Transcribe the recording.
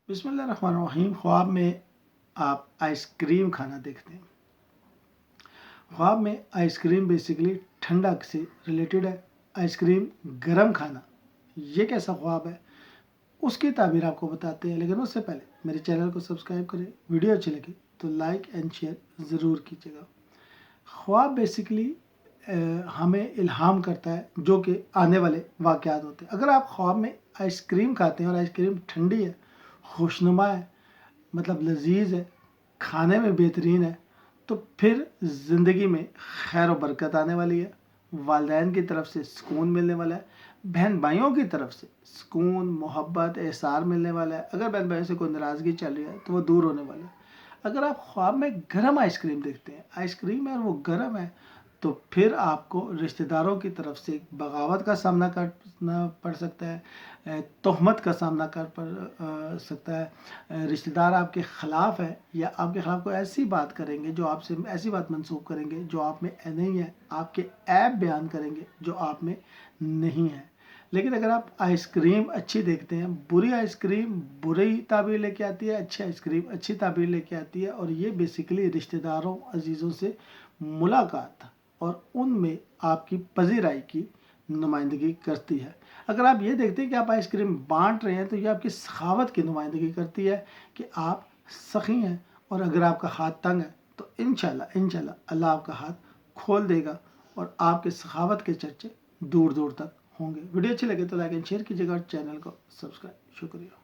بسم اللہ الرحمن الرحیم۔ خواب میں آپ آئس کریم کھانا دیکھتے ہیں۔ خواب میں آئس کریم بیسیکلی ٹھنڈا سے ریلیٹڈ ہے۔ آئس کریم گرم کھانا یہ کیسا خواب ہے اس کی تعبیر آپ کو بتاتے ہیں، لیکن اس سے پہلے میرے چینل کو سبسکرائب کریں، ویڈیو اچھی لگے تو لائک اینڈ شیئر ضرور کیجیے گا۔ خواب بیسیکلی ہمیں الہام کرتا ہے جو کہ آنے والے واقعات ہوتے ہیں۔ اگر آپ خواب میں آئس کریم کھاتے ہیں اور آئس کریم ٹھنڈی ہے، خوشنما ہے، مطلب لذیذ ہے، کھانے میں بہترین ہے، تو پھر زندگی میں خیر و برکت آنے والی ہے، والدین کی طرف سے سکون ملنے والا ہے، بہن بھائیوں کی طرف سے سکون، محبت، احسار ملنے والا ہے۔ اگر بہن بھائیوں سے کوئی ناراضگی چل رہی ہے تو وہ دور ہونے والا ہے۔ اگر آپ خواب میں گرم آئس کریم دیکھتے ہیں، آئس کریم ہے اور وہ گرم ہے، تو پھر آپ کو رشتہ داروں کی طرف سے بغاوت کا سامنا کرنا پڑ سکتا ہے، تہمت کا سامنا کر پڑ سکتا ہے، رشتہ دار آپ کے خلاف ہے یا آپ کے خلاف کوئی ایسی بات کریں گے جو آپ سے ایسی بات منسوب کریں گے جو آپ میں نہیں ہے، آپ کے عیب بیان کریں گے جو آپ میں نہیں ہے۔ لیکن اگر آپ آئس کریم اچھی دیکھتے ہیں، بری آئس کریم بری تعبیر لے کے آتی ہے، اچھی آئس کریم اچھی تعبیر لے کے آتی ہے، اور یہ بیسیکلی رشتہ داروں عزیزوں سے ملاقات اور ان میں آپ کی پذیرائی کی نمائندگی کرتی ہے۔ اگر آپ یہ دیکھتے ہیں کہ آپ آئس کریم بانٹ رہے ہیں تو یہ آپ کی سخاوت کی نمائندگی کرتی ہے کہ آپ سخی ہیں، اور اگر آپ کا ہاتھ تنگ ہے تو انشاءاللہ اللہ آپ کا ہاتھ کھول دے گا اور آپ کے سخاوت کے چرچے دور دور تک ہوں گے۔ ویڈیو اچھی لگے تو لائک اینڈ شیئر کیجیے گا اور چینل کو سبسکرائب۔ شکریہ۔